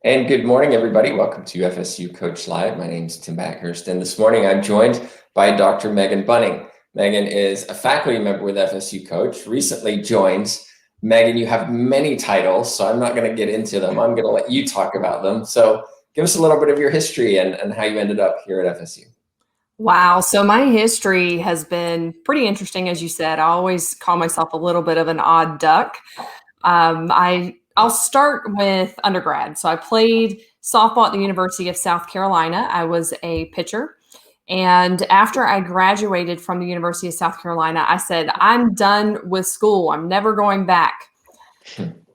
And good morning, everybody. Welcome to FSU Coach Live. My name is Tim Backhurst, and this morning I'm joined by Dr. Megan Buning. Megan is a faculty member with FSU Coach, recently joined. Megan, you have many titles, so I'm not going to get into them. I'm going to let you talk about them. So give us a little bit of your history and how you ended up here at FSU. Wow. So my history has been pretty interesting, as you said. I always call myself a little bit of an odd duck. I'll start with undergrad. So I played softball at the University of South Carolina. I was a pitcher. And after I graduated from the University of South Carolina, I said, I'm done with school. I'm never going back.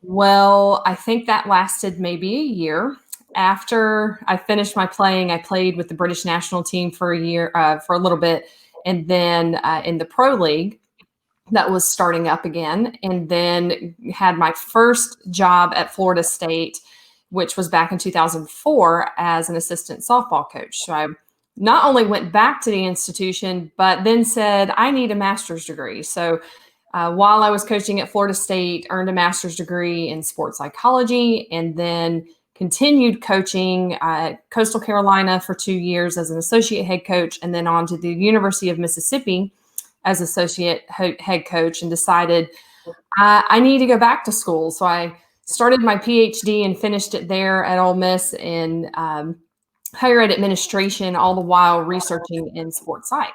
Well, I think that lasted maybe a year. After I finished my playing, I played with the British national team for a year, for a little bit, and then in the pro league that was starting up again, and then had my first job at Florida State, which was back in 2004 as an assistant softball coach. So I not only went back to the institution, but then said, I need a master's degree. So while I was coaching at Florida State, earned a master's degree in sports psychology, and then continued coaching at Coastal Carolina for 2 years as an associate head coach, and then on to the University of Mississippi as associate head coach, and decided I need to go back to school. So I started my PhD and finished it there at Ole Miss in higher ed administration, all the while researching in sports psych.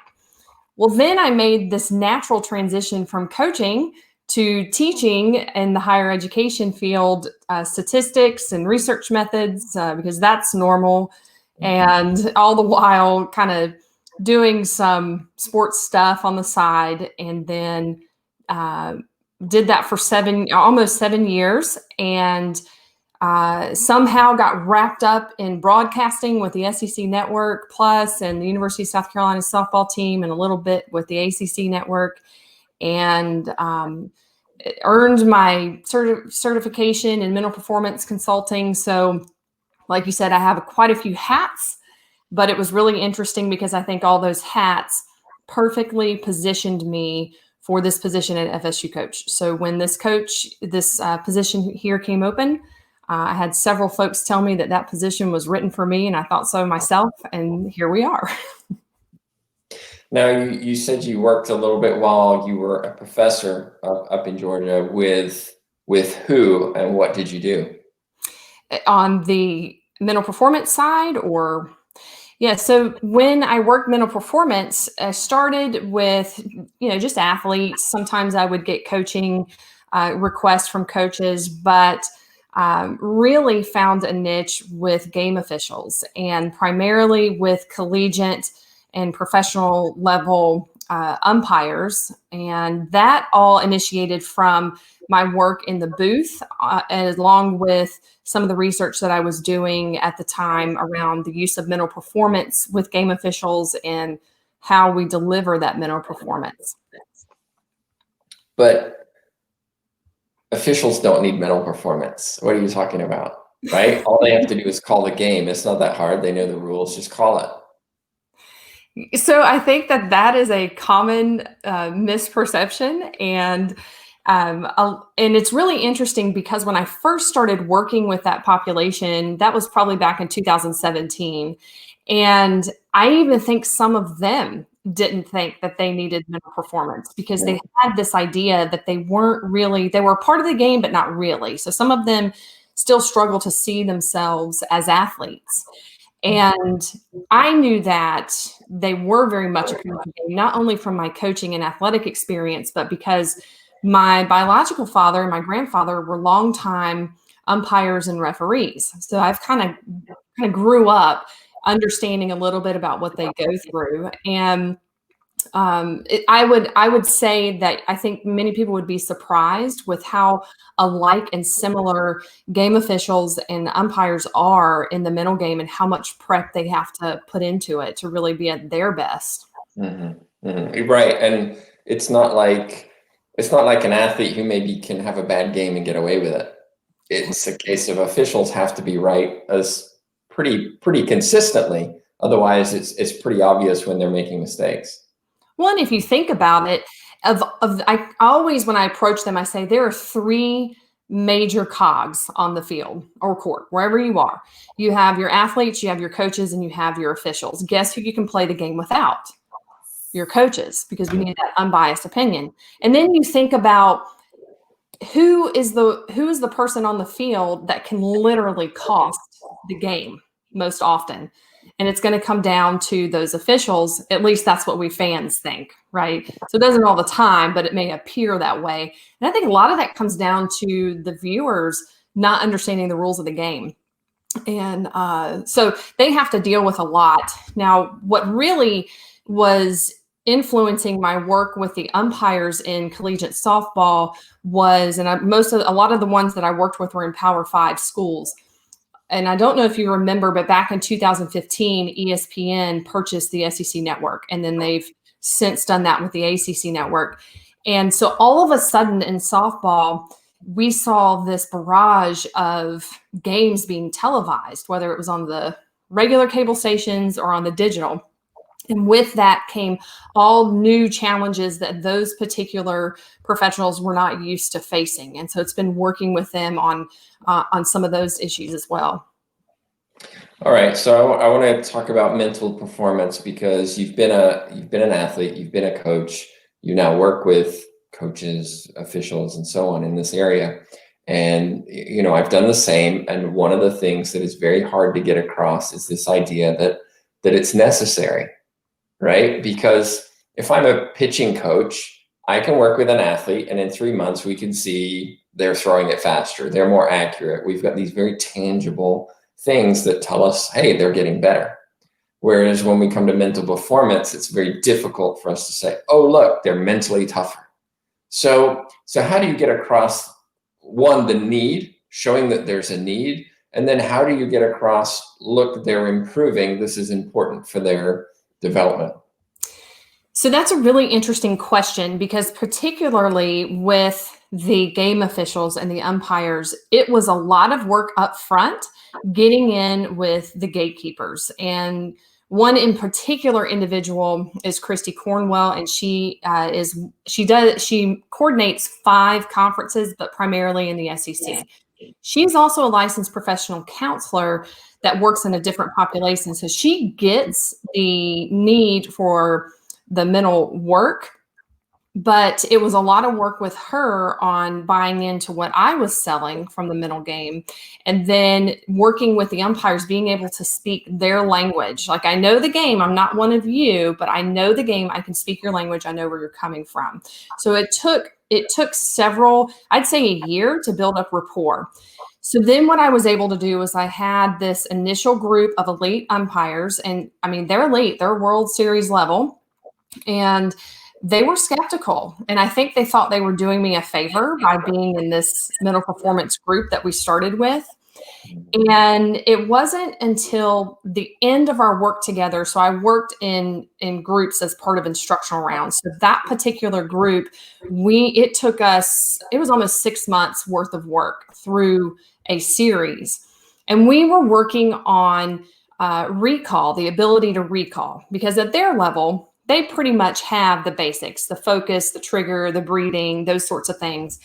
Well, then I made this natural transition from coaching to teaching in the higher education field, statistics and research methods, because that's normal. And all the while kind of doing some sports stuff on the side. And then did that for almost 7 years. And somehow got wrapped up in broadcasting with the SEC Network Plus and the University of South Carolina softball team, and a little bit with the ACC Network. And earned my certification in mental performance consulting. So like you said, I have quite a few hats, but it was really interesting because I think all those hats perfectly positioned me for this position at FSU Coach. So when this position here came open, I had several folks tell me that position was written for me, and I thought so myself, and here we are. Now, you said you worked a little bit while you were a professor up in Georgia with who, and what did you do? On the mental performance side, or? Yeah, so when I worked mental performance, I started with, just athletes. Sometimes I would get coaching requests from coaches, but really found a niche with game officials, and primarily with collegiate and professional level umpires. And that all initiated from my work in the booth, along with some of the research that I was doing at the time around the use of mental performance with game officials and how we deliver that mental performance. But officials don't need mental performance. What are you talking about, right? All they have to do is call the game. It's not that hard. They know the rules. Just call it. So I think that is a common misperception, and it's really interesting because when I first started working with that population, that was probably back in 2017, and I even think some of them didn't think that they needed mental performance because they had this idea that they were part of the game, but not really. So some of them still struggle to see themselves as athletes. And I knew that they were very much a part of the game, not only from my coaching and athletic experience, but because my biological father and my grandfather were longtime umpires and referees. So I've kind of grew up understanding a little bit about what they go through. And I would say that I think many people would be surprised with how alike and similar game officials and umpires are in the mental game, and how much prep they have to put into it to really be at their best. Mm-hmm. Mm-hmm. Right. And it's not like an athlete who maybe can have a bad game and get away with it. It's a case of officials have to be right as pretty consistently. Otherwise, it's pretty obvious when they're making mistakes. Well, and if you think about it, I always, when I approach them, I say there are three major cogs on the field or court, wherever you are. You have your athletes, you have your coaches, and you have your officials. Guess who you can play the game without? Your coaches, because we need that unbiased opinion. And then you think about who is the person on the field that can literally cost the game most often. And it's going to come down to those officials. At least that's what we fans think, right? So it doesn't all the time, but it may appear that way. And I think a lot of that comes down to the viewers not understanding the rules of the game. And so they have to deal with a lot. Now, what really was influencing my work with the umpires in collegiate softball was, and a lot of the ones that I worked with were in Power 5 schools. And I don't know if you remember, but back in 2015, ESPN purchased the SEC network, and then they've since done that with the ACC network. And so all of a sudden in softball, we saw this barrage of games being televised, whether it was on the regular cable stations or on the digital. And with that came all new challenges that those particular professionals were not used to facing. And so it's been working with them on some of those issues as well. All right, so I want to talk about mental performance, because you've been an athlete, you've been a coach, you now work with coaches, officials, and so on in this area. And I've done the same. And one of the things that is very hard to get across is this idea that it's necessary. Right? Because if I'm a pitching coach, I can work with an athlete, and in 3 months we can see they're throwing it faster, they're more accurate. We've got these very tangible things that tell us, hey, they're getting better. Whereas when we come to mental performance, it's very difficult for us to say, oh, look, they're mentally tougher. So how do you get across, one, the need, showing that there's a need, and then how do you get across, look, they're improving, this is important for their development? So that's a really interesting question, because particularly with the game officials and the umpires, it was a lot of work up front getting in with the gatekeepers. And one in particular individual is Christy Cornwell, and she coordinates 5 conferences, but primarily in the SEC. She's also a licensed professional counselor that works in a different population. So she gets the need for the mental work, but it was a lot of work with her on buying into what I was selling from the mental game, and then working with the umpires, being able to speak their language. Like, I know the game, I'm not one of you, but I know the game, I can speak your language, I know where you're coming from. So it took several, I'd say a year, to build up rapport. So then what I was able to do was I had this initial group of elite umpires, and I mean, they're elite, they're World Series level, and they were skeptical. And I think they thought they were doing me a favor by being in this mental performance group that we started with. And it wasn't until the end of our work together. So I worked in groups as part of Instructional Rounds. So that particular group, it was almost 6 months worth of work through a series. And we were working on recall, the ability to recall, because at their level, they pretty much have the basics, the focus, the trigger, the breathing, those sorts of things.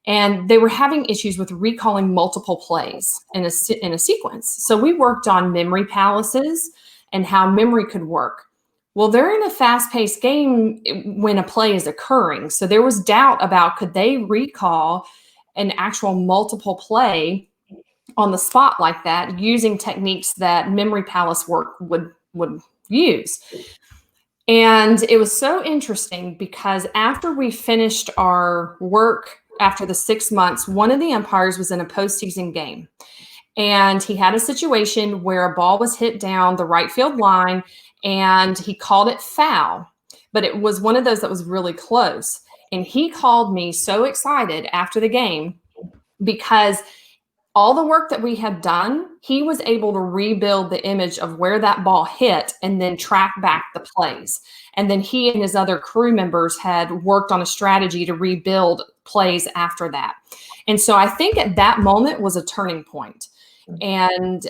And they were having issues with recalling multiple plays in a sequence. So we worked on memory palaces and how memory could work. Well, they're in a fast-paced game when a play is occurring. So there was doubt about, could they recall an actual multiple play on the spot like that, using techniques that memory palace work would use. And it was so interesting, because after we finished our work, after the 6 months, one of the umpires was in a postseason game, and he had a situation where a ball was hit down the right field line, and he called it foul, but it was one of those that was really close. And he called me so excited after the game, because all the work that we had done, he was able to rebuild the image of where that ball hit and then track back the plays. And then he and his other crew members had worked on a strategy to rebuild plays after that. And so I think at that moment was a turning point. And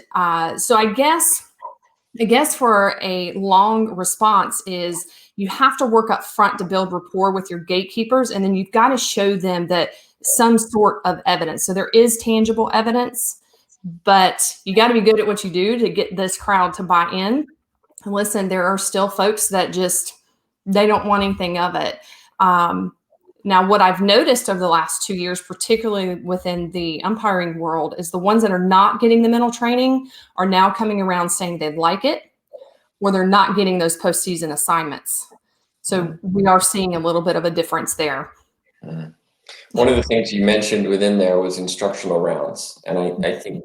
so I guess for a long response is, you have to work up front to build rapport with your gatekeepers. And then you've got to show them that some sort of evidence. So there is tangible evidence, but you got to be good at what you do to get this crowd to buy in. And listen, there are still folks that they don't want anything of it. Now, what I've noticed over the last 2 years, particularly within the umpiring world, is the ones that are not getting the mental training are now coming around saying they'd like it, or they're not getting those postseason assignments. So we are seeing a little bit of a difference there. One of the things you mentioned within there was instructional rounds. And I think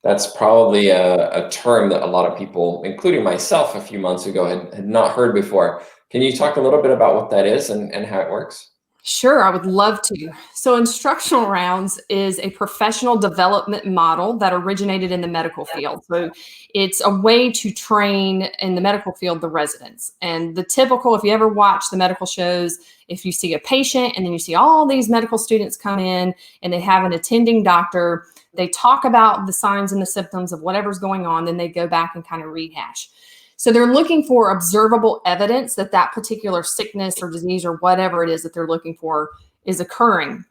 that's probably a term that a lot of people, including myself a few months ago, had not heard before. Can you talk a little bit about what that is and how it works? Sure, I would love to. So instructional rounds is a professional development model that originated in the medical field. So it's a way to train in the medical field the residents. And the typical, if you ever watch the medical shows, if you see a patient and then you see all these medical students come in and they have an attending doctor, they talk about the signs and the symptoms of whatever's going on, then they go back and kind of rehash. So they're looking for observable evidence that that particular sickness or disease or whatever it is that they're looking for is occurring.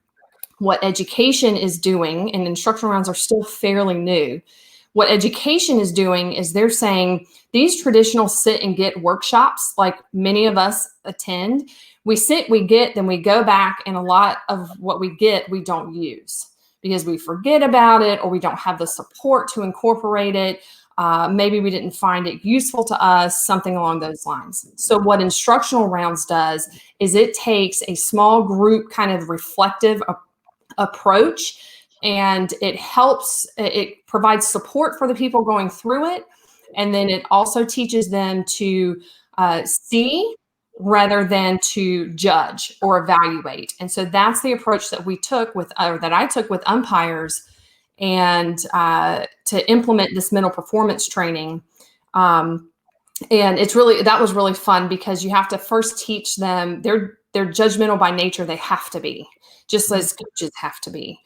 What education is doing, and instructional rounds are still fairly new, what education is doing is they're saying these traditional sit and get workshops, like many of us attend, we sit, we get, then we go back, and a lot of what we get, we don't use because we forget about it or we don't have the support to incorporate it. Maybe we didn't find it useful to us, something along those lines. So what instructional rounds does is it takes a small group kind of reflective approach, and it provides support for the people going through it. And then it also teaches them to see rather than to judge or evaluate. And so that's the approach that I took with umpires and to implement this mental performance training. And that was really fun because you have to first teach them, they're judgmental by nature. They have to be, just as coaches have to be.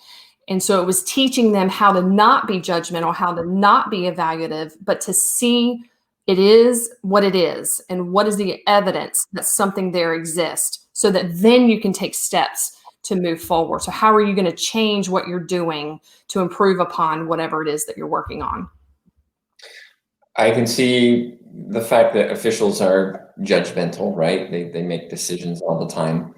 And so it was teaching them how to not be judgmental, how to not be evaluative, but to see it is what it is and what is the evidence that something there exists, so that then you can take steps to move forward. So how are you going to change what you're doing to improve upon whatever it is that you're working on? I can see the fact that officials are judgmental, right? They make decisions all the time.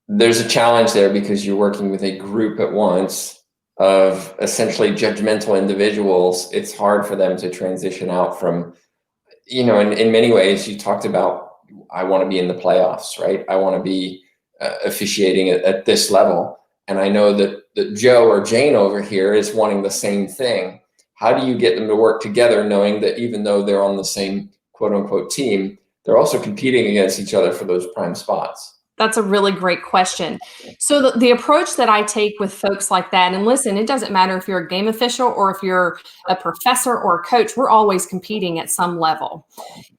There's a challenge there because you're working with a group at once of essentially judgmental individuals. It's hard for them to transition out from, in many ways, you talked about, I want to be in the playoffs, right? I want to be officiating at this level. And I know that Joe or Jane over here is wanting the same thing. How do you get them to work together, knowing that even though they're on the same quote unquote team, they're also competing against each other for those prime spots? That's a really great question. So the approach that I take with folks like that, and listen, it doesn't matter if you're a game official or if you're a professor or a coach, we're always competing at some level.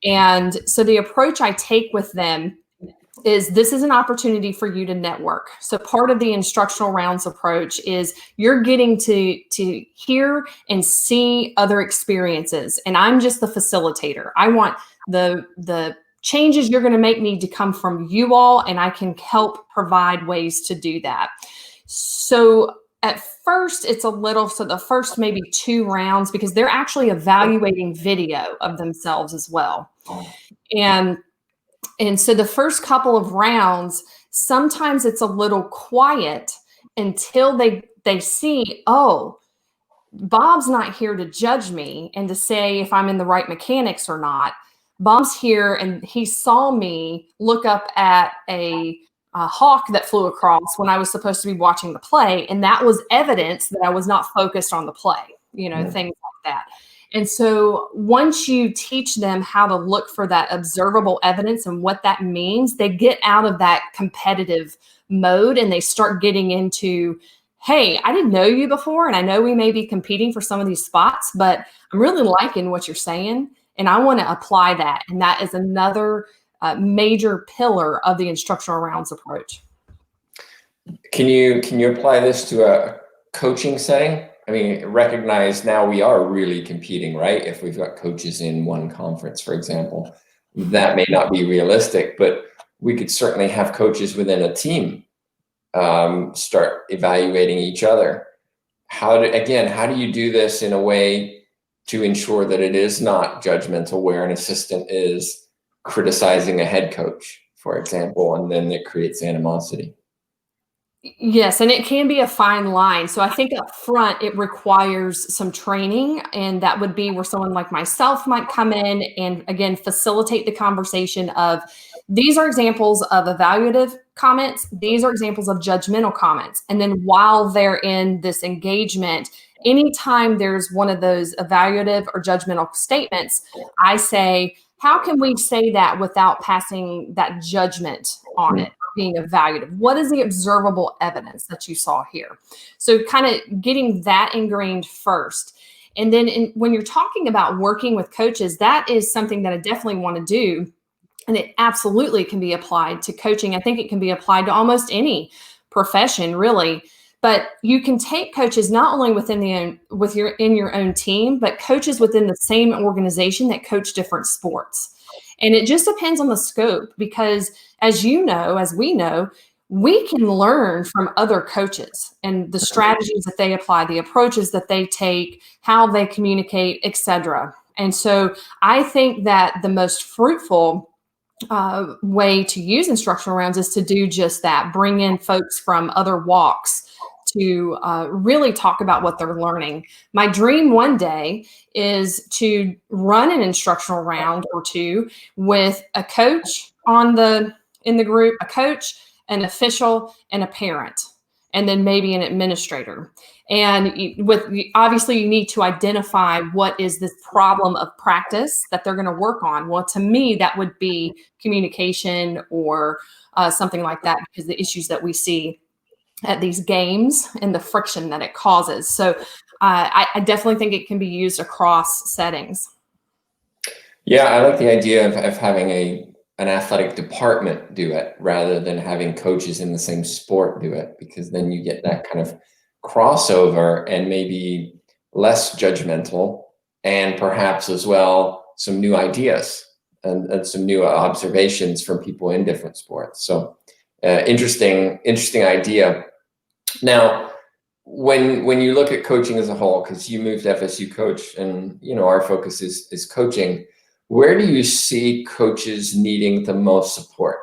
And so the approach I take with them is this is an opportunity for you to network. So part of the instructional rounds approach is you're getting to hear and see other experiences. And I'm just the facilitator. I want the changes you're going to make need to come from you all, and I can help provide ways to do that. So at first it's the first maybe 2 rounds, because they're actually evaluating video of themselves as well. And so the first couple of rounds, sometimes it's a little quiet until they see, oh, Bob's not here to judge me and to say if I'm in the right mechanics or not. Bob's here and he saw me look up at a hawk that flew across when I was supposed to be watching the play. And that was evidence that I was not focused on the play, things like that. And so once you teach them how to look for that observable evidence and what that means, they get out of that competitive mode and they start getting into, hey, I didn't know you before, and I know we may be competing for some of these spots, but I'm really liking what you're saying, and I want to apply that. And that is another major pillar of the instructional rounds approach. Can you apply this to a coaching setting? I mean, recognize now we are really competing, right? If we've got coaches in one conference, for example, that may not be realistic, but we could certainly have coaches within a team start evaluating each other. How do you do this in a way to ensure that it is not judgmental, where an assistant is criticizing a head coach, for example, and then it creates animosity? Yes, and it can be a fine line. So I think up front, it requires some training, and that would be where someone like myself might come in and again facilitate the conversation of these are examples of evaluative comments, these are examples of judgmental comments. And then while they're in this engagement, anytime there's one of those evaluative or judgmental statements, I say, how can we say that without passing that judgment on it? Being evaluative. What is the observable evidence that you saw here? So kind of getting that ingrained first. And then when you're talking about working with coaches, that is something that I definitely want to do. And it absolutely can be applied to coaching. I think it can be applied to almost any profession, really. But you can take coaches not only in your own team, but coaches within the same organization that coach different sports. And it just depends on the scope, because as we know, we can learn from other coaches and the strategies that they apply, the approaches that they take, how they communicate, etc. And so I think that the most fruitful way to use instructional rounds is to do just that, bring in folks from other walks to really talk about what they're learning. My dream one day is to run an instructional round or two with a coach in the group, a coach, an official, and a parent, and then maybe an administrator. And obviously you need to identify what is this problem of practice that they're going to work on. Well, to me, that would be communication or something like that, because the issues that we see at these games and the friction that it causes. So I definitely think it can be used across settings. Yeah, I like the idea of having an athletic department do it rather than having coaches in the same sport do it, because then you get that kind of crossover and maybe less judgmental, and perhaps as well some new ideas and some new observations from people in different sports. So interesting idea. Now, when you look at coaching as a whole, because you moved to FSU Coach, and our focus is coaching, where do you see coaches needing the most support?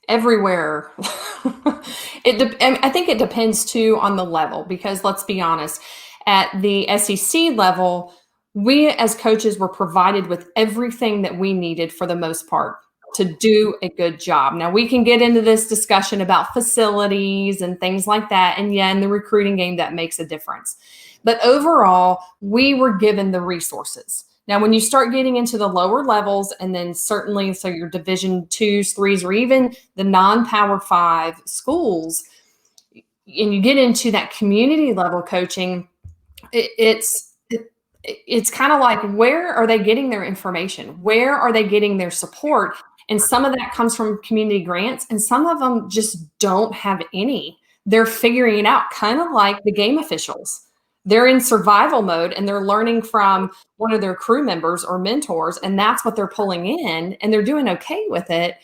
Everywhere. I think it depends too on the level, because let's be honest, at the SEC level, we as coaches were provided with everything that we needed for the most part to do a good job. Now we can get into this discussion about facilities and things like that. And yeah, in the recruiting game, that makes a difference. But overall, we were given the resources. Now, when you start getting into the lower levels, and then certainly, so your Division 2s, 3s, or even the non-Power 5 schools, and you get into that community level coaching, it's kind of like, where are they getting their information? Where are they getting their support? And some of that comes from community grants, and some of them just don't have any. They're figuring it out, kind of like the game officials. They're in survival mode, and they're learning from one of their crew members or mentors, and that's what they're pulling in, and they're doing okay with it,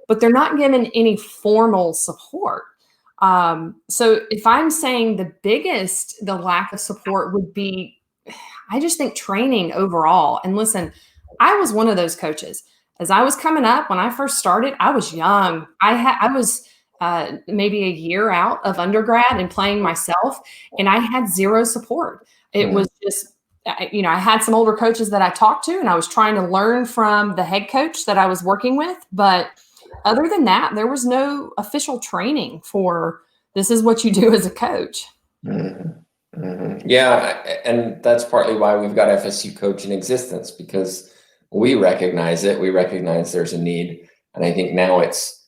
but they're not given any formal support. So if I'm saying the lack of support would be, I just think training overall. And listen, I was one of those coaches. As I was coming up, when I first started, I was young. I was maybe a year out of undergrad and playing myself, and I had zero support. It was just, I had some older coaches that I talked to, and I was trying to learn from the head coach that I was working with. But other than that, there was no official training for this is what you do as a coach. Mm-hmm. Mm-hmm. Yeah, and that's partly why we've got FSU Coach in existence, because we recognize it. We recognize there's a need, and I think now it's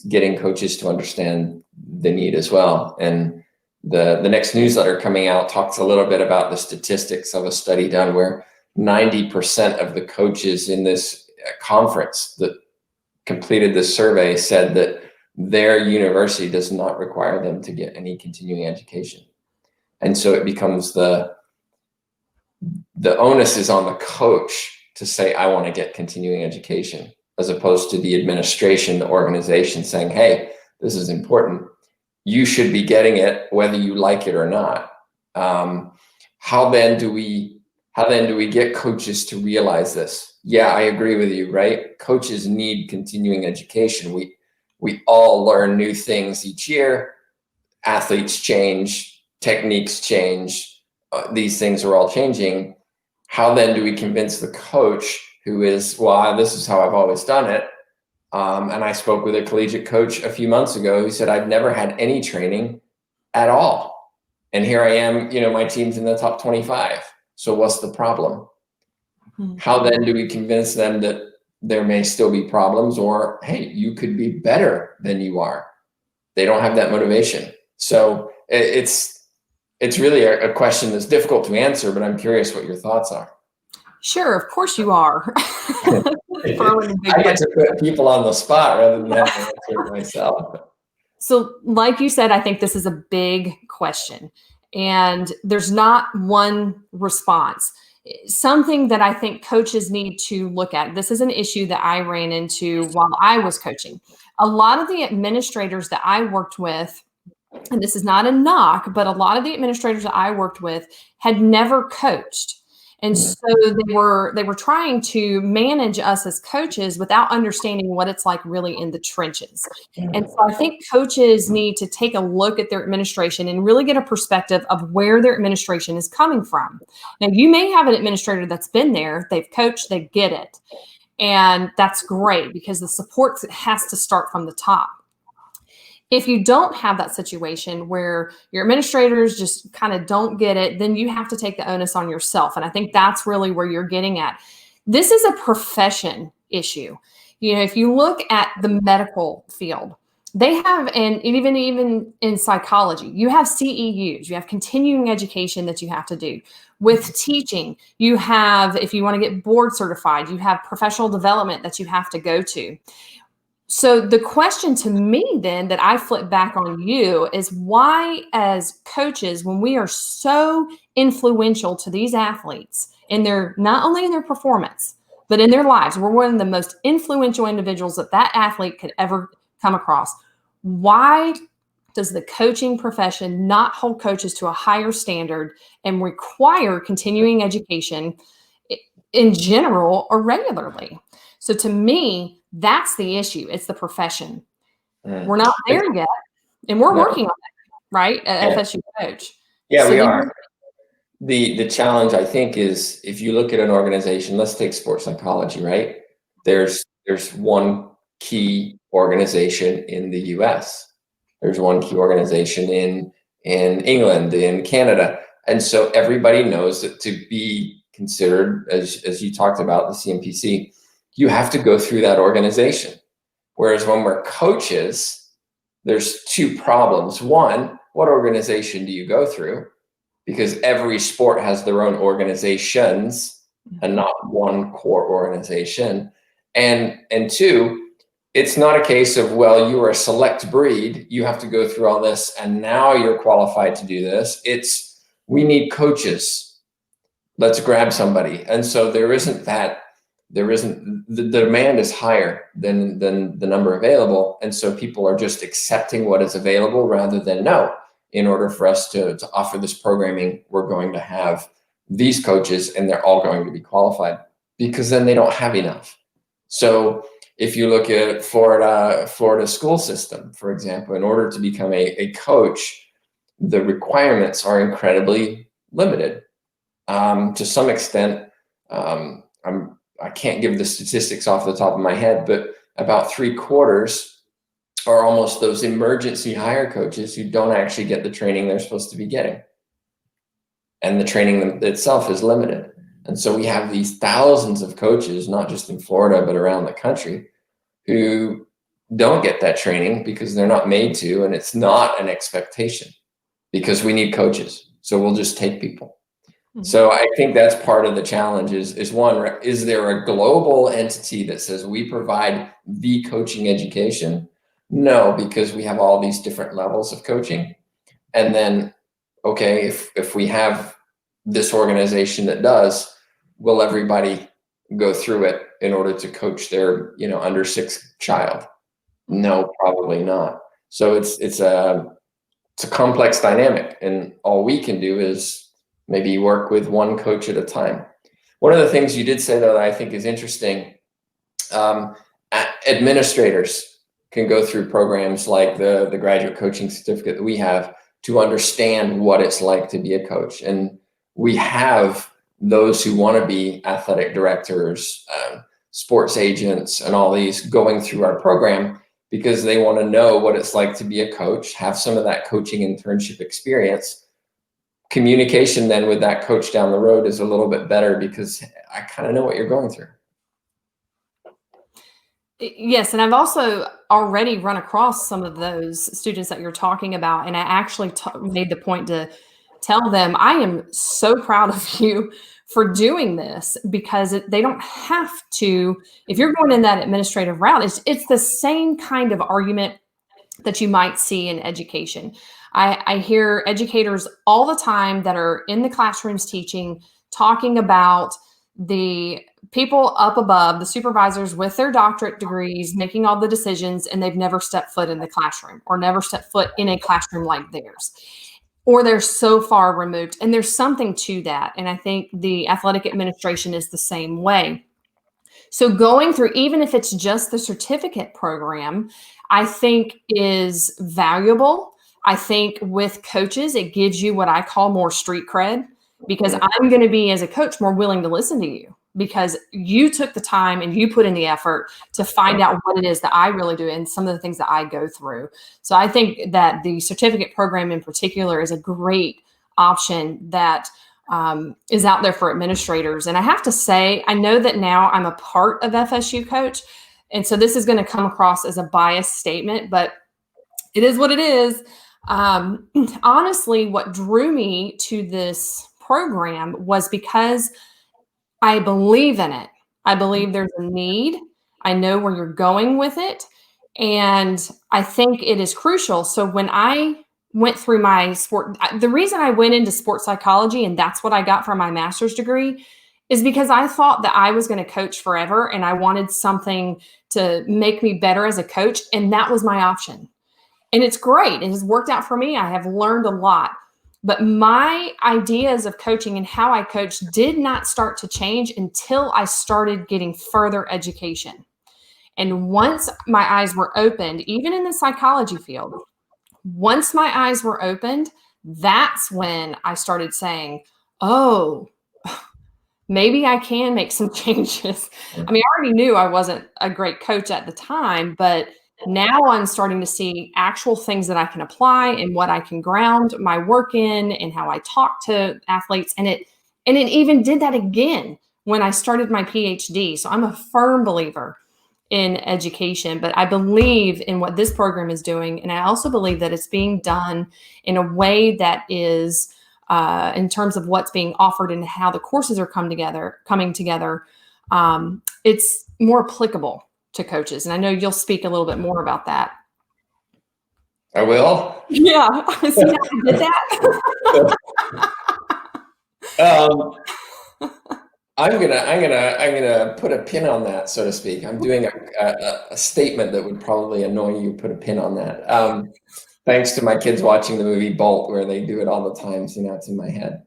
getting coaches to understand the need as well. And the next newsletter coming out talks a little bit about the statistics of a study done where 90% of the coaches in this conference that completed this survey said that their university does not require them to get any continuing education. And so it becomes the onus is on the coach to say, I want to get continuing education, as opposed to the administration, the organization saying, hey, this is important. You should be getting it whether you like it or not. How then do we get coaches to realize this? Yeah, I agree with you, right? Coaches need continuing education. We all learn new things each year. Athletes change, techniques change. These things are all changing. How then do we convince the coach who is, well, this is how I've always done it? And I spoke with a collegiate coach a few months ago who said, I've never had any training at all. And here I am, my team's in the top 25. So what's the problem? How then do we convince them that there may still be problems, or, hey, you could be better than you are? They don't have that motivation. So it's really a question that's difficult to answer, but I'm curious what your thoughts are. Sure, of course you are. I get to put people on the spot rather than have to answer it myself. So like you said, I think this is a big question, and there's not one response. Something that I think coaches need to look at. This is an issue that I ran into while I was coaching. A lot of the administrators that I worked with, and this is not a knock, but a lot of the administrators that I worked with had never coached. And so they were trying to manage us as coaches without understanding what it's like really in the trenches. And so I think coaches need to take a look at their administration and really get a perspective of where their administration is coming from. Now, you may have an administrator that's been there, they've coached, they get it. And that's great because the support has to start from the top. If you don't have that situation where your administrators just kind of don't get it, then you have to take the onus on yourself. And I think that's really where you're getting at. This is a profession issue. If you look at the medical field, they have, and even in psychology, you have CEUs, you have continuing education that you have to do. With teaching, you have, if you want to get board certified, you have professional development that you have to go to. So the question to me then that I flip back on you is, why as coaches, when we are so influential to these athletes in their, not only in their performance, but in their lives, we're one of the most influential individuals that athlete could ever come across. Why does the coaching profession not hold coaches to a higher standard and require continuing education in general or regularly? So to me, that's the issue. It's the profession. We're not there yet, and we're working on that, right? At FSU COACH. Yeah, we are. The challenge, I think, is if you look at an organization, let's take sports psychology, right? There's one key organization in the US. There's one key organization in England, in Canada. And so everybody knows that to be considered, as you talked about, the CMPC, you have to go through that organization. Whereas when we're coaches, there's two problems. One, what organization do you go through? Because every sport has their own organizations and not one core organization. And two, it's not a case of, well, you are a select breed, you have to go through all this and now you're qualified to do this. It's, we need coaches. Let's grab somebody. And so the demand is higher than the number available. And so people are just accepting what is available rather than, no, in order for us to offer this programming, we're going to have these coaches and they're all going to be qualified, because then they don't have enough. So if you look at Florida school system, for example, in order to become a coach, the requirements are incredibly limited. To some extent, I can't give the statistics off the top of my head, but about 3/4 are almost those emergency hire coaches who don't actually get the training they're supposed to be getting. And the training itself is limited. And so we have these thousands of coaches, not just in Florida, but around the country, who don't get that training because they're not made to, and it's not an expectation, because we need coaches. So we'll just take people. So I think that's part of the challenge is one, is there a global entity that says we provide the coaching education? No, because we have all these different levels of coaching. And then, okay, if we have this organization that does, will everybody go through it in order to coach their, under 6 child? No, probably not. So it's a complex dynamic, and all we can do is maybe work with one coach at a time. One of the things you did say, though, that I think is interesting, administrators can go through programs like the graduate coaching certificate that we have to understand what it's like to be a coach. And we have those who want to be athletic directors, sports agents, and all these going through our program because they want to know what it's like to be a coach, have some of that coaching internship experience. Communication then with that coach down the road is a little bit better because I kind of know what you're going through. Yes, and I've also already run across some of those students that you're talking about, and I actually made the point to tell them, I am so proud of you for doing this, because they don't have to. If you're going in that administrative route, it's the same kind of argument that you might see in education. I hear educators all the time that are in the classrooms teaching, talking about the people up above, the supervisors with their doctorate degrees, making all the decisions, and they've never stepped foot in the classroom or never stepped foot in a classroom like theirs. Or they're so far removed. And there's something to that. And I think the athletic administration is the same way. So going through, even if it's just the certificate program, I think is valuable. I think with coaches, it gives you what I call more street cred, because I'm going to be, as a coach, more willing to listen to you because you took the time and you put in the effort to find out what it is that I really do and some of the things that I go through. So I think that the certificate program in particular is a great option that is out there for administrators. And I have to say, I know that now I'm a part of FSU Coach. And so this is going to come across as a biased statement, but it is what it is. Honestly, what drew me to this program was because I believe in it. I believe there's a need. I know where you're going with it. And I think it is crucial. So when I went through my sport, the reason I went into sports psychology, and that's what I got from my master's degree, is because I thought that I was going to coach forever and I wanted something to make me better as a coach. And that was my option. And it's great. It has worked out for me. I have learned a lot. But my ideas of coaching and how I coach did not start to change until I started getting further education. And once my eyes were opened, even in the psychology field, once my eyes were opened, that's when I started saying, oh, maybe I can make some changes. I mean, I already knew I wasn't a great coach at the time, but now I'm starting to see actual things that I can apply and what I can ground my work in and how I talk to athletes. And it even did that again when I started my PhD. So I'm a firm believer in education, but I believe in what this program is doing. And I also believe that it's being done in a way that is, in terms of what's being offered and how the courses are coming together, it's more applicable to coaches. And I know you'll speak a little bit more about that. I will. Yeah. See how I did that? I'm gonna put a pin on that, so to speak. I'm doing a statement that would probably annoy you. Put a pin on that. Thanks to my kids watching the movie Bolt, where they do it all the time. So now it's in my head.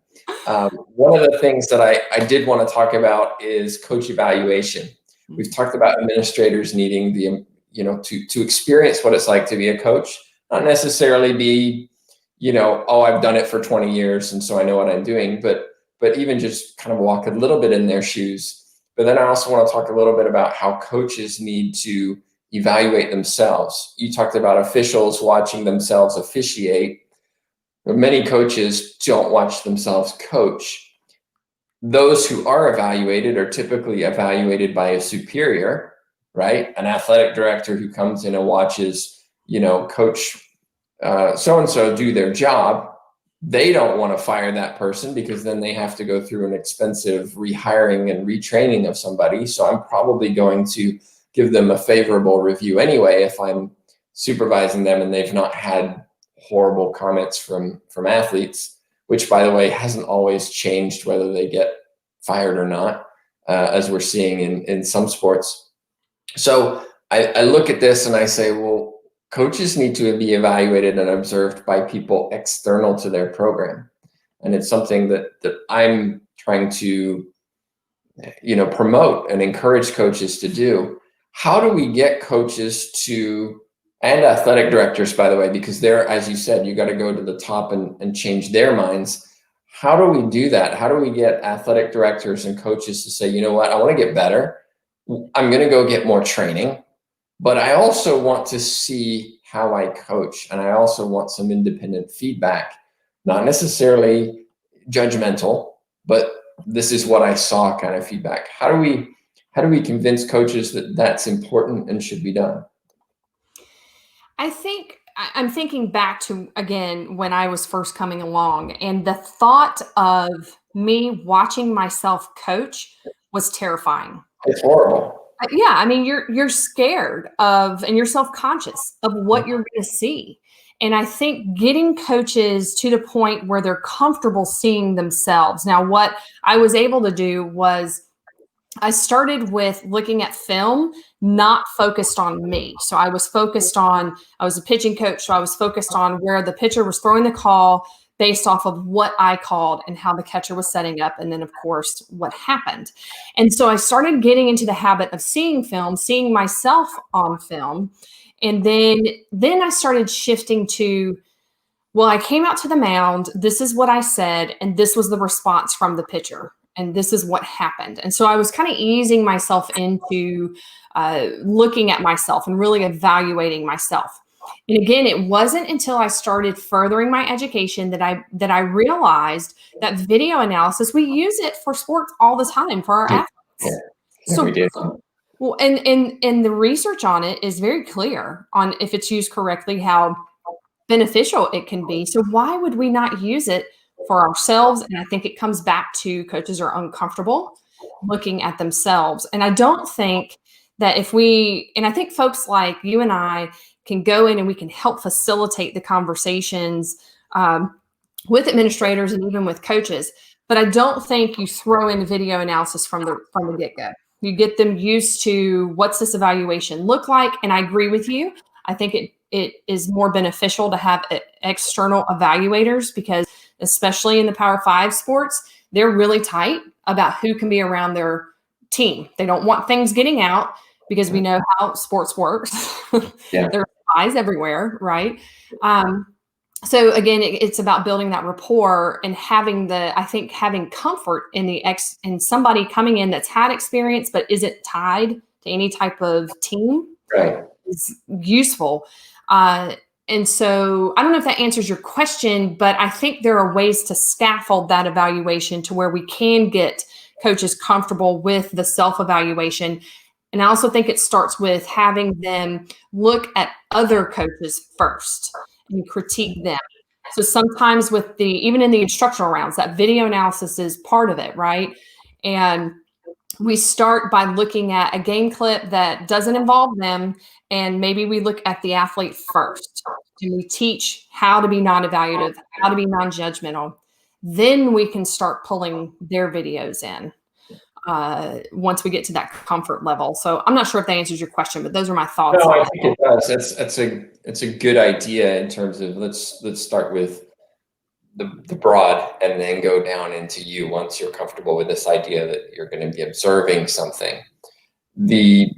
One of the things that I did want to talk about is coach evaluation. We've talked about administrators needing to experience what it's like to be a coach, not necessarily be, oh, I've done it for 20 years and so I know what I'm doing, but even just kind of walk a little bit in their shoes. But then I also want to talk a little bit about how coaches need to evaluate themselves. You talked about officials watching themselves officiate. Many coaches don't watch themselves coach. Those who are evaluated are typically evaluated by a superior, right? An athletic director who comes in and watches, coach so-and-so do their job. They don't want to fire that person because then they have to go through an expensive rehiring and retraining of somebody. So I'm probably going to give them a favorable review anyway if I'm supervising them and they've not had horrible comments from athletes, which, by the way, hasn't always changed whether they get fired or not, as we're seeing in some sports. So I look at this and I say, well, coaches need to be evaluated and observed by people external to their program. And it's something that I'm trying to, promote and encourage coaches to do. How do we get coaches to, and athletic directors, by the way, because they're, as you said, you got to go to the top and change their minds. How do we do that? How do we get athletic directors and coaches to say, you know what, I want to get better. I'm going to go get more training, but I also want to see how I coach. And I also want some independent feedback, not necessarily judgmental, but this is what I saw kind of feedback. How do we convince coaches that that's important and should be done? I think I'm thinking back to, again, when I was first coming along, and the thought of me watching myself coach was terrifying. It's horrible. Yeah, I mean, you're scared of, and you're self-conscious of what you're going to see. And I think getting coaches to the point where they're comfortable seeing themselves. Now, what I was able to do was I started with looking at film, not focused on me. So I was a pitching coach. So I was focused on where the pitcher was throwing the call based off of what I called and how the catcher was setting up. And then, of course, what happened. And so I started getting into the habit of seeing film, seeing myself on film. And then I started shifting to, well, I came out to the mound. This is what I said. And this was the response from the pitcher. And this is what happened. And so I was kind of easing myself into looking at myself and really evaluating myself. And again, it wasn't until I started furthering my education that I realized that video analysis, we use it for sports all the time for our athletes. Yeah, we do. Well, and the research on it is very clear on, if it's used correctly, how beneficial it can be. So why would we not use it for ourselves? And I think it comes back to coaches are uncomfortable looking at themselves. And I don't think that and I think folks like you and I can go in and we can help facilitate the conversations with administrators and even with coaches. But I don't think you throw in video analysis from the get-go. You get them used to, what's this evaluation look like? And I agree with you. I think it is more beneficial to have external evaluators, because especially in the Power 5 sports, they're really tight about who can be around their team. They don't want things getting out, because we know how sports works. Yeah. There are spies everywhere, right? So again, it's about building that rapport and having comfort in somebody coming in that's had experience but isn't tied to any type of team. Right. Is useful. And so I don't know if that answers your question, but I think there are ways to scaffold that evaluation to where we can get coaches comfortable with the self-evaluation. And I also think it starts with having them look at other coaches first and critique them. So sometimes even in the instructional rounds, that video analysis is part of it, right? And we start by looking at a game clip that doesn't involve them, and maybe we look at the athlete first. And we teach how to be non-evaluative, how to be non-judgmental. Then we can start pulling their videos in once we get to that comfort level. So I'm not sure if that answers your question, but those are my thoughts. No, I think it does. It's a good idea in terms of let's start with the broad and then go down into you once you're comfortable with this idea that you're going to be observing something. The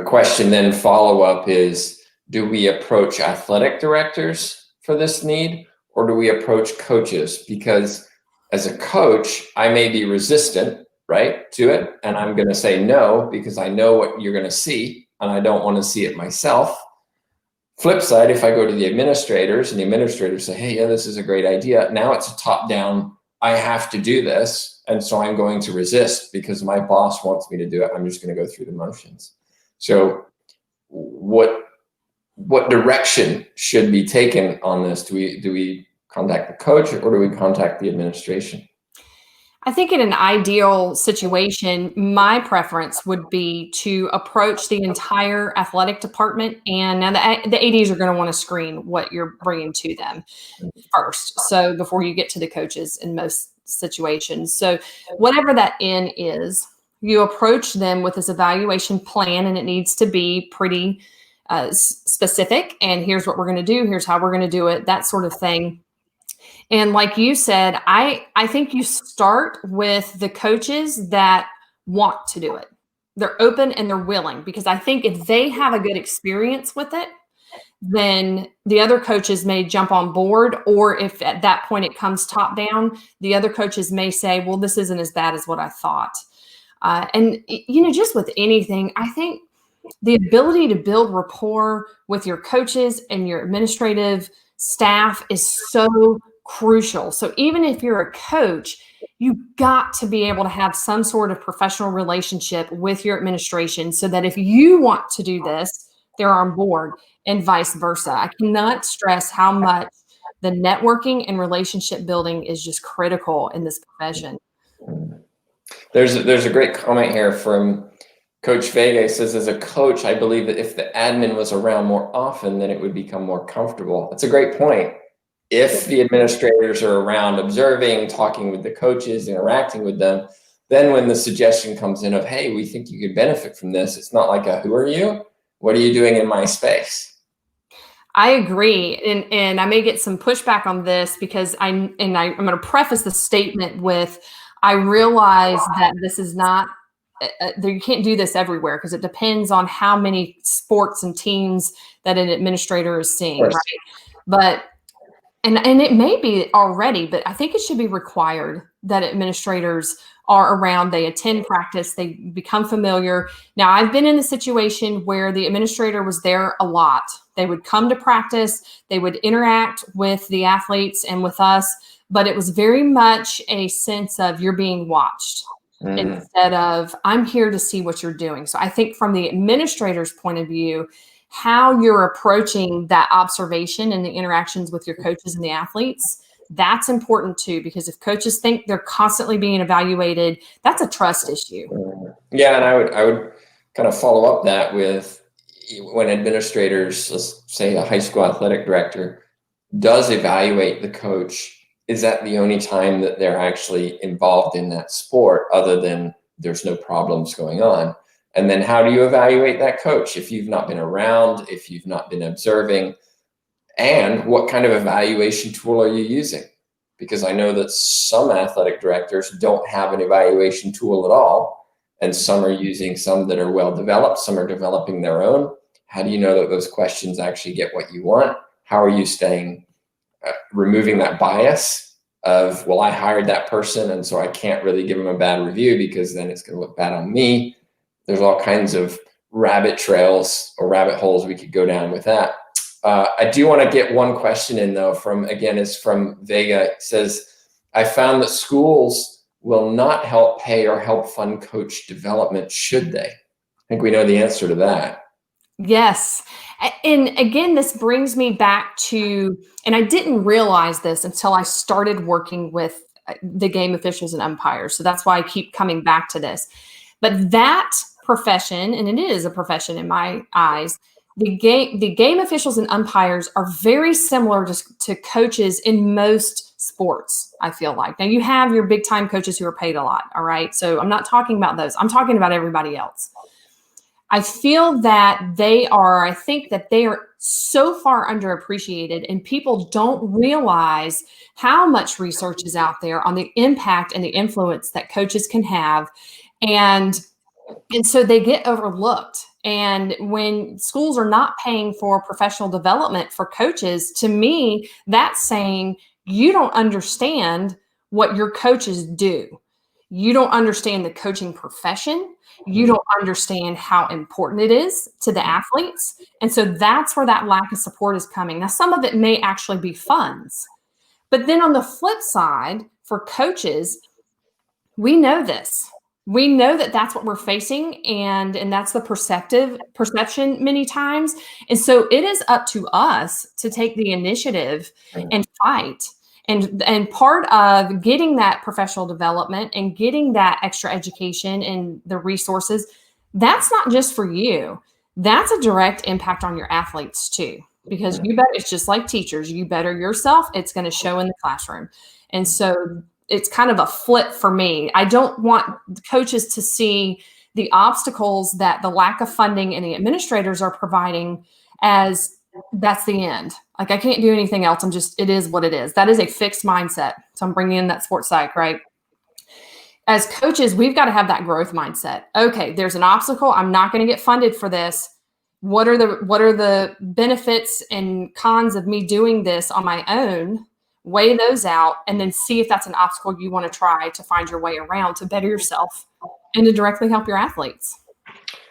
question then follow up is, do we approach athletic directors for this need, or do we approach coaches? Because as a coach, I may be resistant, right, to it. And I'm going to say no, because I know what you're going to see and I don't want to see it myself. Flip side, if I go to the administrators and the administrators say, hey, yeah, this is a great idea. Now it's a top down, I have to do this. And so I'm going to resist because my boss wants me to do it. I'm just going to go through the motions. So what direction should be taken on this? Do we contact the coach, or do we contact the administration? I think in an ideal situation, my preference would be to approach the entire athletic department. And now the ADs are going to want to screen what you're bringing to them first. So before you get to the coaches in most situations. So whatever that N is, you approach them with this evaluation plan, and it needs to be pretty specific, and here's what we're going to do. Here's how we're going to do it, that sort of thing. And like you said, I think you start with the coaches that want to do it. They're open and they're willing, because I think if they have a good experience with it, then the other coaches may jump on board. Or if at that point it comes top down, the other coaches may say, well, this isn't as bad as what I thought. And, just with anything, I think the ability to build rapport with your coaches and your administrative staff is so crucial. So even if you're a coach, you've got to be able to have some sort of professional relationship with your administration, so that if you want to do this, they're on board, and vice versa. I cannot stress how much the networking and relationship building is just critical in this profession. There's a great comment here from Coach Vega. He says, as a coach, I believe that if the admin was around more often, then it would become more comfortable. That's a great point. If the administrators are around observing, talking with the coaches, interacting with them, then when the suggestion comes in of, hey, we think you could benefit from this, it's not like who are you? What are you doing in my space? I agree. And I may get some pushback on this, because I'm going to preface the statement with, I realize that this is not, you can't do this everywhere, because it depends on how many sports and teams that an administrator is seeing, right? But and it may be already, but I think it should be required that administrators are around, they attend practice, they become familiar. Now, I've been in the situation where the administrator was there a lot. They would come to practice, they would interact with the athletes and with us, but it was very much a sense of you're being watched instead of I'm here to see what you're doing. So I think from the administrator's point of view, how you're approaching that observation and the interactions with your coaches and the athletes, that's important too, because if coaches think they're constantly being evaluated, that's a trust issue. Yeah, and I would kind of follow up that with, when administrators, let's say a high school athletic director, does evaluate the coach, is that the only time that they're actually involved in that sport, other than there's no problems going on? And then how do you evaluate that coach if you've not been around, if you've not been observing? And what kind of evaluation tool are you using? Because I know that some athletic directors don't have an evaluation tool at all, and some are using some that are well developed, some are developing their own. How do you know that those questions actually get what you want? How are you removing that bias of, well, I hired that person, and so I can't really give them a bad review because then it's going to look bad on me. There's all kinds of rabbit trails or rabbit holes we could go down with that. I do want to get one question in, though, from Vega. It says, I found that schools will not help pay or help fund coach development, should they? I think we know the answer to that. Yes. And again, this brings me back to, and I didn't realize this until I started working with the game officials and umpires. So that's why I keep coming back to this. But that profession, and it is a profession in my eyes, the game officials and umpires are very similar to coaches in most sports, I feel like. Now, you have your big time coaches who are paid a lot, all right? So I'm not talking about those. I'm talking about everybody else. I feel that I think that they are so far underappreciated, and people don't realize how much research is out there on the impact and the influence that coaches can have. And so they get overlooked. And when schools are not paying for professional development for coaches, to me, that's saying you don't understand what your coaches do. You don't understand the coaching profession. You don't understand how important it is to the athletes. And so that's where that lack of support is coming. Now, some of it may actually be funds. But then on the flip side, for coaches, we know this. We know that that's what we're facing, and that's the perception many times. And so it is up to us to take the initiative and fight. And part of getting that professional development and getting that extra education and the resources, that's not just for you. That's a direct impact on your athletes too, because it's just like teachers. You better yourself, it's going to show in the classroom. And so it's kind of a flip for me. I don't want coaches to see the obstacles that the lack of funding and the administrators are providing as that's the end. Like, I can't do anything else. It is what it is. That is a fixed mindset. So I'm bringing in that sports psych, right? As coaches, we've got to have that growth mindset. Okay, there's an obstacle. I'm not going to get funded for this. What are the benefits and cons of me doing this on my own? Weigh those out, and then see if that's an obstacle you want to try to find your way around to better yourself and to directly help your athletes.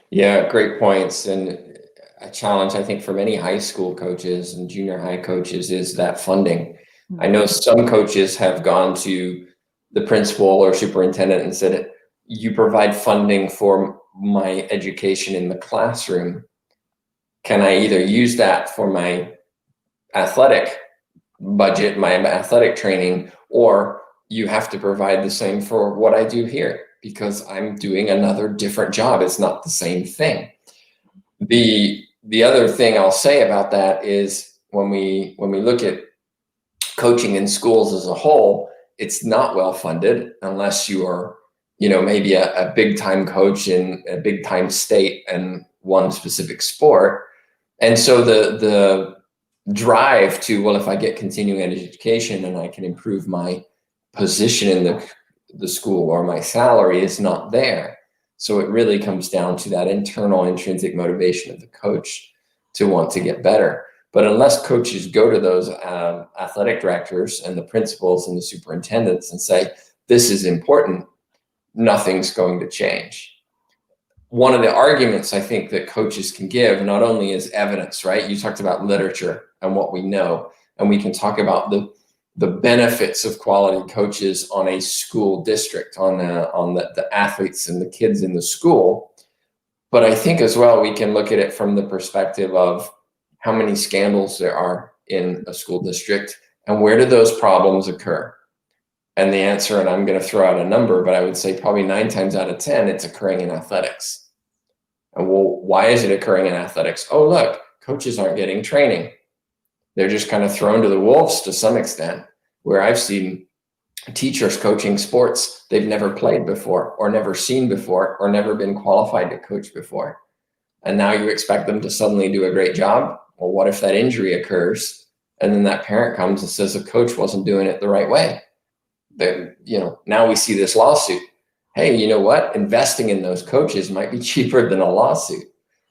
Yeah, great points. And a challenge, I think, for many high school coaches and junior high coaches is that funding. I know some coaches have gone to the principal or superintendent and said, you provide funding for my education in the classroom. Can I either use that for my athletic budget, my athletic training, or you have to provide the same for what I do here because I'm doing another different job. It's not the same thing. The other thing I'll say about that is when we look at coaching in schools as a whole, it's not well funded unless you are, maybe a big time coach in a big time state and one specific sport. And so the drive to, well, if I get continuing education and I can improve my position in the school or my salary is not there. So it really comes down to that internal intrinsic motivation of the coach to want to get better. But unless coaches go to those athletic directors and the principals and the superintendents and say, this is important, nothing's going to change. One of the arguments I think that coaches can give not only is evidence, right? You talked about literature and what we know, and we can talk about the benefits of quality coaches on a school district, on the athletes and the kids in the school. But I think as well, we can look at it from the perspective of how many scandals there are in a school district and where do those problems occur? And the answer, and I'm going to throw out a number, but I would say probably 9 times out of 10, it's occurring in athletics. And well, why is it occurring in athletics? Oh, look, coaches aren't getting training. They're just kind of thrown to the wolves to some extent, where I've seen teachers coaching sports they've never played before or never seen before or never been qualified to coach before. And now you expect them to suddenly do a great job. Well, what if that injury occurs and then that parent comes and says the coach wasn't doing it the right way? Then, now we see this lawsuit. Hey, you know what? Investing in those coaches might be cheaper than a lawsuit.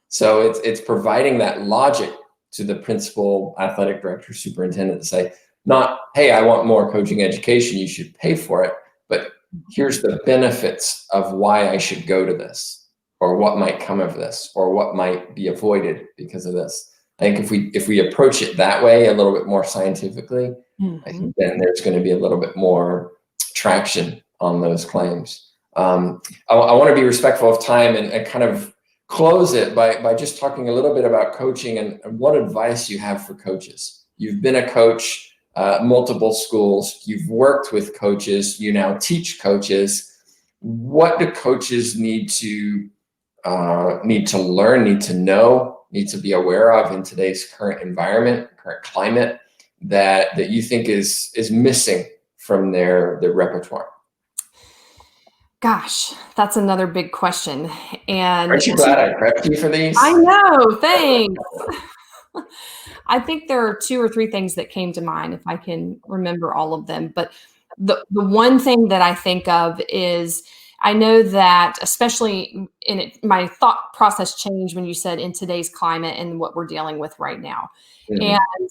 So it's providing that logic to the principal, athletic director, superintendent to say, not, hey, I want more coaching education, you should pay for it, but here's the benefits of why I should go to this, or what might come of this, or what might be avoided because of this. I think if we approach it that way, a little bit more scientifically, I think then there's going to be a little bit more traction on those claims. I want to be respectful of time and kind of close it by just talking a little bit about coaching and what advice you have for coaches. You've been a coach, multiple schools, you've worked with coaches, you now teach coaches. What do coaches need to learn, need to know, need to be aware of in today's current environment, current climate that you think is missing from their repertoire? Gosh, that's another big question. And aren't you glad I prepped you for these? I know, thanks. I think there are 2 or 3 things that came to mind if I can remember all of them. But the one thing that I think of is I know that especially my thought process changed when you said in today's climate and what we're dealing with right now. And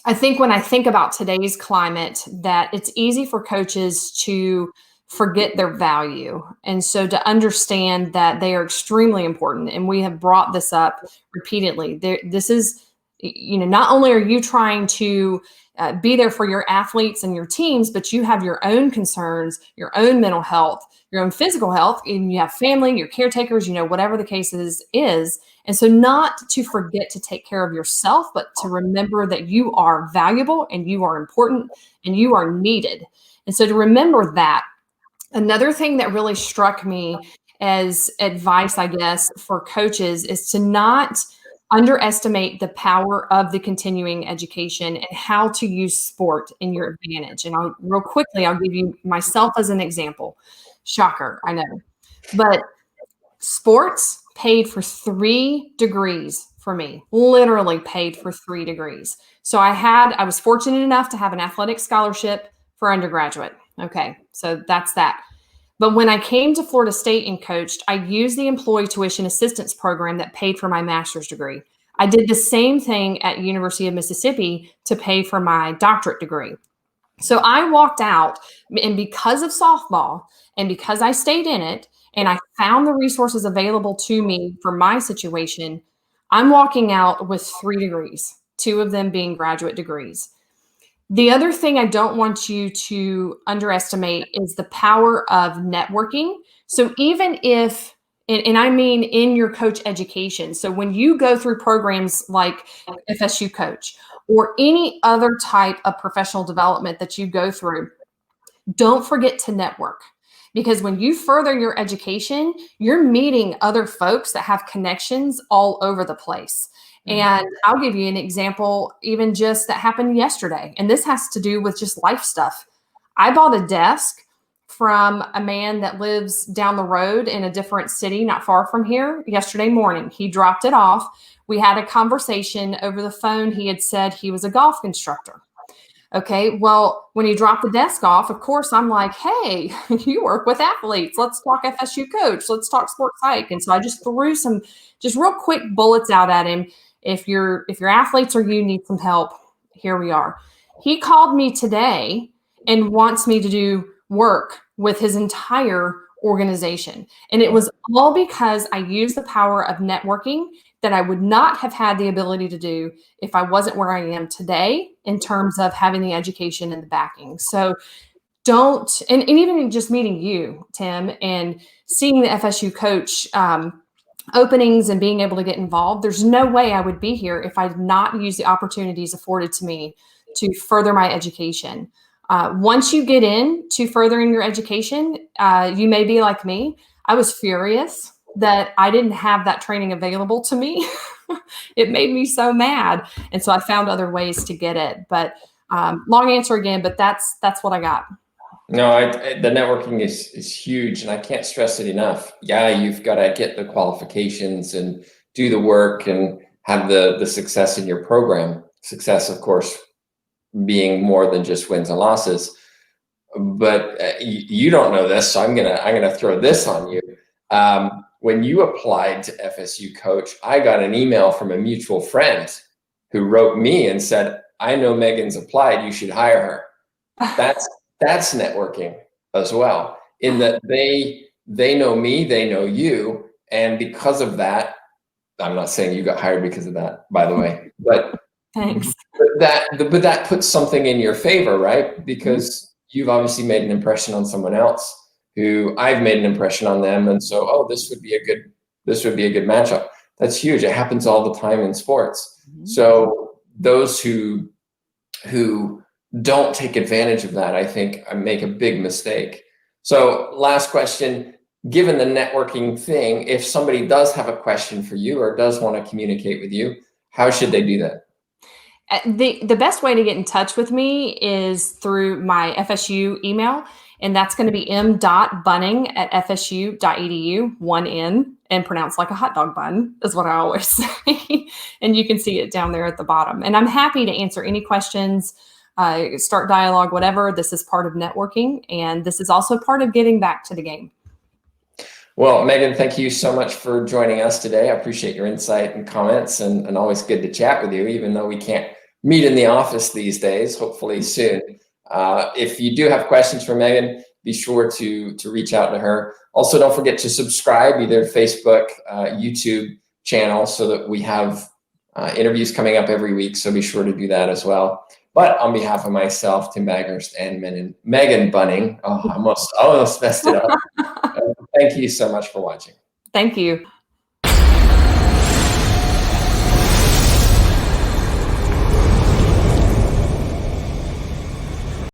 I think when I think about today's climate, that it's easy for coaches to forget their value. And so to understand that they are extremely important. And we have brought this up repeatedly. This is, not only are you trying to be there for your athletes and your teams, but you have your own concerns, your own mental health, your own physical health, and you have family, your caretakers, whatever the case is. And so not to forget to take care of yourself, but to remember that you are valuable and you are important and you are needed. And so to remember that. Another thing that really struck me as advice, I guess, for coaches is to not underestimate the power of the continuing education and how to use sport in your advantage. And real quickly, I'll give you myself as an example. Shocker, I know. But Sports paid for 3 degrees for me, literally paid for 3 degrees. So I was fortunate enough to have an athletic scholarship for undergraduate. Okay, so that's that. But when I came to Florida State and coached, I used the employee tuition assistance program that paid for my master's degree. I did the same thing at University of Mississippi to pay for my doctorate degree. So I walked out, and because of softball and because I stayed in it and I found the resources available to me for my situation, I'm walking out with 3 degrees, 2 of them being graduate degrees. The other thing I don't want you to underestimate is the power of networking. So even if, and I mean in your coach education, so when you go through programs like FSU Coach or any other type of professional development that you go through, don't forget to network. Because when you further your education, you're meeting other folks that have connections all over the place. And I'll give you an example, even just that happened yesterday. And this has to do with just life stuff. I bought a desk from a man that lives down the road in a different city, not far from here, yesterday morning. He dropped it off. We had a conversation over the phone. He had said he was a golf instructor. Okay, well, when he dropped the desk off, of course, I'm like, hey, you work with athletes. Let's talk FSU Coach. Let's talk sports psych. And so I just threw some just real quick bullets out at him. If your athletes or you need some help, here we are. He called me today and wants me to do work with his entire organization. And it was all because I used the power of networking that I would not have had the ability to do if I wasn't where I am today in terms of having the education and the backing. So don't, and even just meeting you, Tim, and seeing the FSU Coach openings and being able to get involved, there's no way I would be here if I did not use the opportunities afforded to me to further my education. Once you get into furthering your education, you may be like me. I was furious that I didn't have that training available to me. It made me so mad. And so I found other ways to get it. But long answer again, but that's what I got. No, the networking is huge, and I can't stress it enough. Yeah, you've got to get the qualifications and do the work and have the success in your program. Success, of course, being more than just wins and losses. But you don't know this, so I'm gonna throw this on you. When you applied to FSU Coach, I got an email from a mutual friend who wrote me and said, "I know Megan's applied. You should hire her." That's networking as well. In that they know me, they know you, and because of that, I'm not saying you got hired because of that, by the way, but Thanks. but that puts something in your favor, right? Because you've obviously made an impression on someone else who I've made an impression on them, and so this would be a good matchup. That's huge. It happens all the time in sports. So those who don't take advantage of that, I think, make a big mistake. So last question, given the networking thing, if somebody does have a question for you or does want to communicate with you, how should they do that? The best way to get in touch with me is through my FSU email, and that's going to be m.buning@fsu.edu, 1 N, and pronounced like a hot dog bun is what I always say. And you can see it down there at the bottom. And I'm happy to answer any questions, start dialogue, whatever. This is part of networking, and this is also part of getting back to the game. Well, Megan, thank you so much for joining us today. I appreciate your insight and comments, and always good to chat with you, even though we can't meet in the office these days, hopefully soon. If you do have questions for Megan, be sure to reach out to her. Also, don't forget to subscribe, either Facebook, YouTube channel, so that we have interviews coming up every week. So be sure to do that as well. But on behalf of myself, Tim Baghurst, and Megan Buning, I almost messed it up. Thank you so much for watching. Thank you.